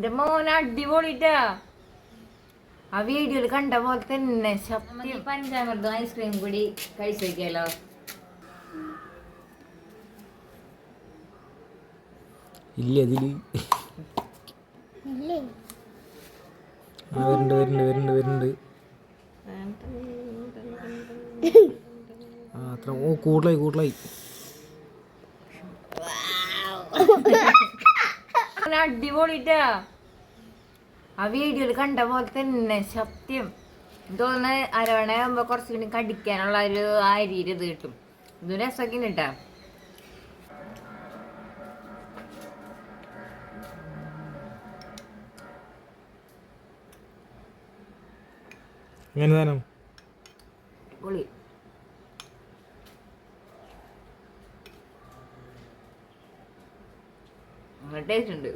എന്റെ മോൻ അടിപൊളിട്ടാ. ആ വീഡിയോയിൽ കണ്ട പോലെ തന്നെ സത്യം. പഞ്ചാമൃതം ഐസ്ക്രീം കൂടി കഴിച്ചു നോക്കിയാലോ? ഇല്ല അതില് വരുന്നുണ്ട്. അത്ര കൂടുതലായി അടിപൊളിട്ടാ. ആ വീഡിയോയിൽ കണ്ട പോലെ തന്നെ സത്യം. തോന്നുന്ന അരവണയാകുമ്പോ കുറച്ചുകൂടി കടിക്കാനുള്ള ഒരു അരിയിൽ ഇത് കിട്ടും. ഇത് രസമൊക്കെ കിട്ടാ. പൊളി ടേസ്റ്റ് ഉണ്ട്.